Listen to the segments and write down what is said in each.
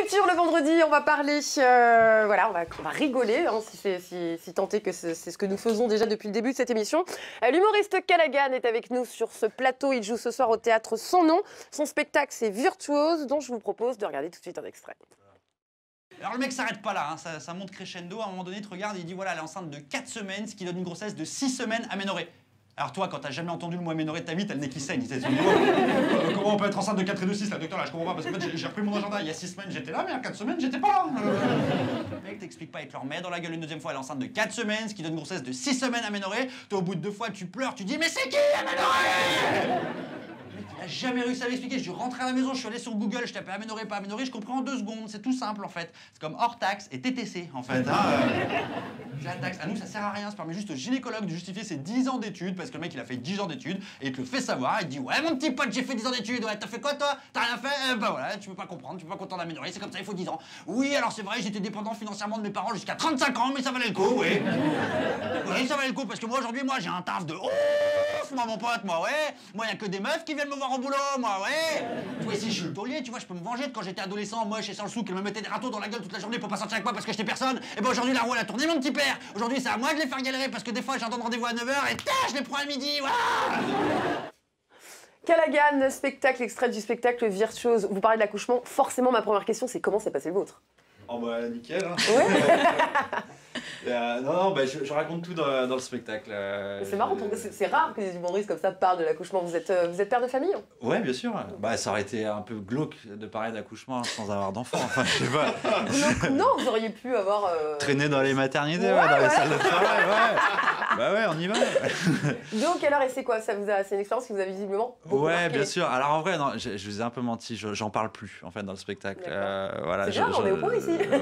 Culture le vendredi, on va parler, voilà, on va rigoler, hein, si tant est que c'est ce que nous faisons déjà depuis le début de cette émission. L'humoriste Callaghan est avec nous sur ce plateau, il joue ce soir au théâtre Son Nom. Son spectacle c'est Virtuose, dont je vous propose de regarder tout de suite un extrait. Alors le mec s'arrête pas là, hein. ça monte crescendo, à un moment donné, il te regarde et il dit voilà, elle est enceinte de 4 semaines, ce qui donne une grossesse de 6 semaines aménorrhée. Alors toi, quand t'as jamais entendu le mot aménorrhée de ta vie, t'as le nez qui saigne. Tu te dis, comment on peut être enceinte de 4 et de 6 là, docteur, là, je comprends pas, parce que en fait, j'ai repris mon agenda, il y a 6 semaines j'étais là, mais il y a 4 semaines j'étais pas là. Le mec t'explique pas, il te le remet dans la gueule une deuxième fois, elle est enceinte de 4 semaines, ce qui donne une grossesse de 6 semaines aménorrhée. Toi, au bout de 2 fois, tu pleures, tu dis mais c'est qui aménorrhée? Il a jamais réussi à m'expliquer. Je suis rentré à la maison, je suis allé sur Google, je tapais aménorrhée, pas aménorrhée, je comprends en 2 secondes. C'est tout simple en fait. C'est comme hors taxe et TTC en fait. La taxe, à nous ça sert à rien, ça permet juste au gynécologue de justifier ses 10 ans d'études parce que le mec il a fait 10 ans d'études et il te le fait savoir. Il dit ouais mon petit pote, j'ai fait 10 ans d'études. Ouais, t'as fait quoi toi? T'as rien fait? Bah voilà, tu peux pas comprendre, tu peux pas content d'aménorrhée, c'est comme ça, il faut 10 ans. Oui, alors c'est vrai, j'étais dépendant financièrement de mes parents jusqu'à 35 ans, mais ça valait le coup, oui. Oui, ça valait le coup parce que moi aujourd'hui, moi j'ai un taf de ouf, moi mon pote, moi ouais. Moi y a que des meufs qui viennent me voir au boulot, moi ouais. Tu vois ici je suis le taulier, tu vois, je peux me venger de quand j'étais adolescent, moche et sans le sou, qu'elle me mettait des râteaux dans la gueule toute la journée pour pas sortir avec moi parce que j'étais personne. Et ben aujourd'hui la roue elle a tourné mon petit père. Aujourd'hui c'est à moi de les faire galérer parce que des fois j'ai un temps de rendez-vous à 9h et je les prends à midi, voilà. Callaghan, spectacle, extrait du spectacle Virtuose. Vous parlez de l'accouchement, forcément ma première question c'est comment s'est passé le vôtre? Oh bah nickel hein. Ouais. Non, bah, je raconte tout dans le spectacle. C'est marrant, c'est rare que des humoristes comme ça parlent de l'accouchement. Vous êtes père de famille? Ouais, bien sûr. Bah, ça aurait été un peu glauque de parler d'accouchement sans avoir d'enfant. Enfin, je sais pas. Non, vous auriez pu avoir... Traîner dans les maternités, dans les salles de travail, ouais. Bah ouais, on y va. Donc alors, et c'est quoi? C'est une expérience qui vous a visiblement beaucoup Ouais, marqué. bien sûr. Alors en vrai, non, je vous ai un peu menti. J'en parle plus en fait dans le spectacle. Voilà. C'est bien, on est au point ici. Ouais,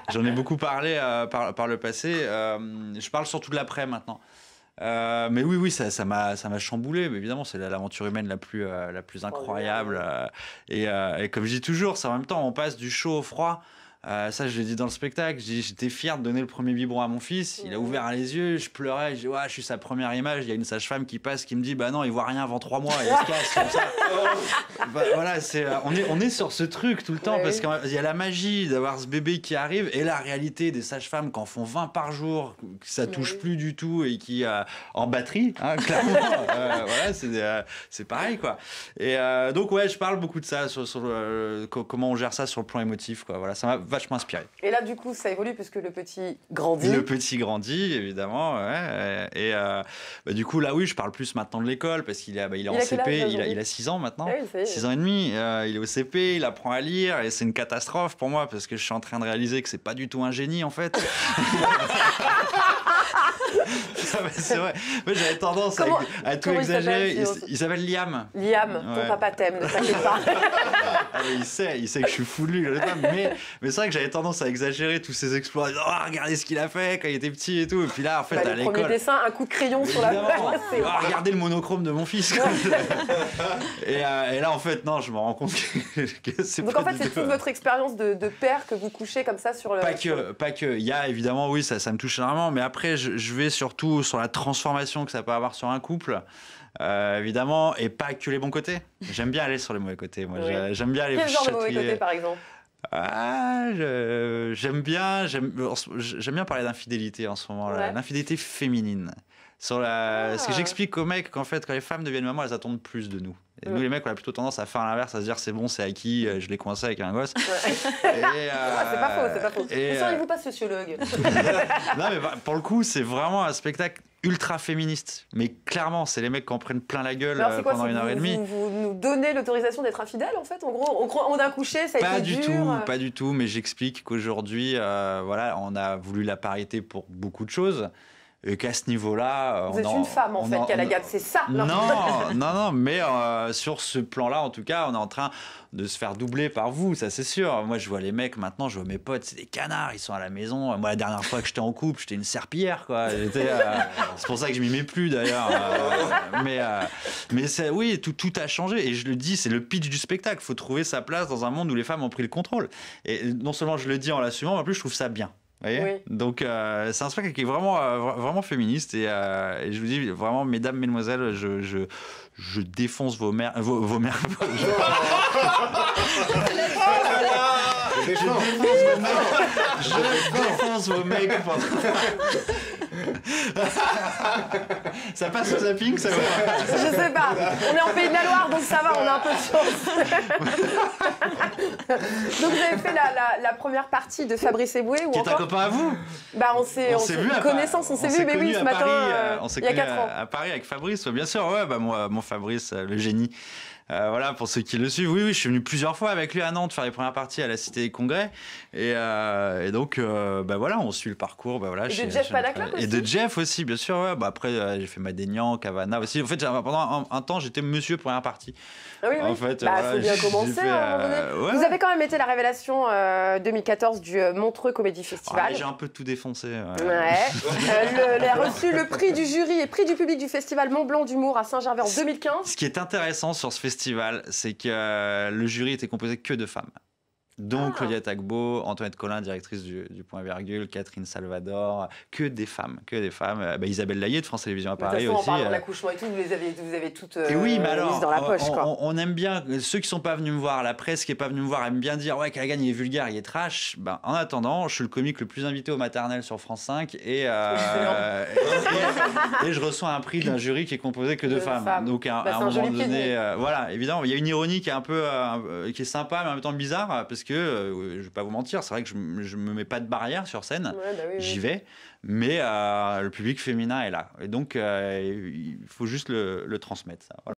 j'en ai beaucoup parlé par le passé. Je parle surtout de l'après maintenant. Mais oui, ça m'a chamboulé. Mais évidemment, c'est l'aventure humaine la plus incroyable. Et comme je dis toujours, c'est en même temps, on passe du chaud au froid. Ça, je l'ai dit dans le spectacle. J'étais fier de donner le premier biberon à mon fils. Il a ouvert les yeux, je pleurais. Je dis, ouais, je suis sa première image. Il y a une sage-femme qui passe, qui me dit, bah non, il voit rien avant 3 mois. Et il se casse comme ça. Bah, voilà, on est sur ce truc tout le temps parce qu'il y a la magie d'avoir ce bébé qui arrive et la réalité des sages-femmes qui en font 20 par jour, que ça touche plus du tout et qui en batterie, hein, clairement. Voilà, c'est pareil, quoi. Et donc, ouais, je parle beaucoup de ça, sur comment on gère ça sur le plan émotif, quoi. Voilà, ça m'a vachement inspiré. Et là, du coup, ça évolue puisque le petit grandit. Le petit grandit, évidemment, ouais. Et bah, du coup, là, oui, je parle plus maintenant de l'école parce qu'il est en CP, il a 6 ans maintenant, ouais, 6 ans et demi. Il est au CP, il apprend à lire et c'est une catastrophe pour moi parce que je suis en train de réaliser que c'est pas du tout un génie en fait. C'est vrai. Moi, j'avais tendance à tout exagérer. Il s'appelle Liam. Liam, Ouais. ton papa t'aime, ne t'inquiète pas. Il sait que je suis fou de lui, mais c'est vrai que j'avais tendance à exagérer tous ses exploits. Oh, regardez ce qu'il a fait quand il était petit et tout. Et puis là, en fait, à l'école. Le premier dessin, un coup de crayon sur la page. Regardez le monochrome de mon fils. Et là, en fait, non, je me rends compte que c'est donc pas en fait, c'est toute votre expérience de père que vous couchez comme ça sur le... Pas que. Il y a évidemment, oui, ça me touche énormément, mais après, je vais surtout sur la transformation que ça peut avoir sur un couple. Évidemment, et pas que les bons côtés. J'aime bien aller sur les mauvais côtés. Moi, j'aime bien aller Quel genre de chatouiller. mauvais côtés, par exemple? J'aime bien parler d'infidélité en ce moment, l'infidélité féminine. Ce que j'explique aux mecs qu'en fait, quand les femmes deviennent maman, elles attendent plus de nous. Et nous, les mecs, on a plutôt tendance à faire l'inverse, à se dire c'est bon, c'est acquis, je l'ai coincé avec un gosse. C'est pas faux. Seriez-vous pas sociologue? Non, mais pour le coup, c'est vraiment un spectacle ultra féministe. Mais clairement, c'est les mecs qui en prennent plein la gueule pendant 1h30. Vous nous donnez l'autorisation d'être infidèle, en fait, en gros? On a couché, ça a été dur. Pas du tout, mais j'explique qu'aujourd'hui, voilà, on a voulu la parité pour beaucoup de choses. Et qu'à ce niveau-là... Vous êtes une femme, en fait, Callaghan, c'est ça? Non, mais sur ce plan-là, en tout cas, on est en train de se faire doubler par vous, ça c'est sûr. Moi, je vois les mecs, maintenant, je vois mes potes, c'est des canards, ils sont à la maison. Moi, la dernière fois que j'étais en couple, j'étais une serpillière, quoi. C'est pour ça que je m'y mets plus, d'ailleurs. Mais oui, tout a changé. Et je le dis, c'est le pitch du spectacle. Il faut trouver sa place dans un monde où les femmes ont pris le contrôle. Et non seulement je le dis en l'assumant, mais en plus, je trouve ça bien. Oui. Donc c'est un spectacle qui est vraiment féministe et je vous dis vraiment, mesdames, mesdemoiselles, je défonce vos mères. Je défonce vos mecs Ça passe au zapping, ça va. Je sais pas. On est en Pays de la Loire, donc ça va, on a un peu de chance. Donc vous avez fait la première partie de Fabrice Eboué ou Qui est un encore copain à vous? Bah on s'est vu à connaissance, on s'est vu, mais oui, ce matin, il y a 4 ans. À Paris avec Fabrice, bien sûr. Ouais, bah mon Fabrice, le génie. Voilà, pour ceux qui le suivent, oui, je suis venu plusieurs fois avec lui à Nantes faire les premières parties à la Cité des Congrès. Et donc, bah voilà, on suit le parcours. Bah voilà, et de Jeff Panaclock aussi. Et de Jeff aussi, bien sûr. Ouais. Bah après, j'ai fait Madénian, Cavana aussi. En fait, pendant un temps, j'étais monsieur première partie. Ah oui, oui. En fait, bah, faut bien commencer à un moment donné. Vous avez quand même été la révélation 2014 du Montreux Comédie Festival. J'ai un peu tout défoncé. Ouais. Elle a reçu le prix du jury et prix du public du Festival Mont Blanc d'humour à Saint-Gervais en 2015. Ce qui est intéressant sur ce festival, c'est que le jury était composé que de femmes. Donc Claudia Tagbo, Antoinette Collin, directrice du Point Virgule, Catherine Salvador, que des femmes. Bah, Isabelle Laillé de France Télévisions à Paris aussi. En parlant de l'accouchement et tout, vous avez toutes et oui, mais alors, mises dans la poche. On aime bien, ceux qui sont pas venus me voir, la presse qui est pas venue me voir, aime bien dire ouais, Callaghan il est vulgaire, il est trash. Ben, en attendant, je suis le comique le plus invité au maternel sur France 5 et je reçois un prix d'un jury qui est composé que de femmes. Donc à un moment donné, voilà, évidemment, il y a une ironie qui est un peu qui est sympa mais en même temps bizarre parce que je vais pas vous mentir, c'est vrai que je me mets pas de barrière sur scène, j'y vais, mais le public féminin est là et donc il faut juste le transmettre ça. Voilà.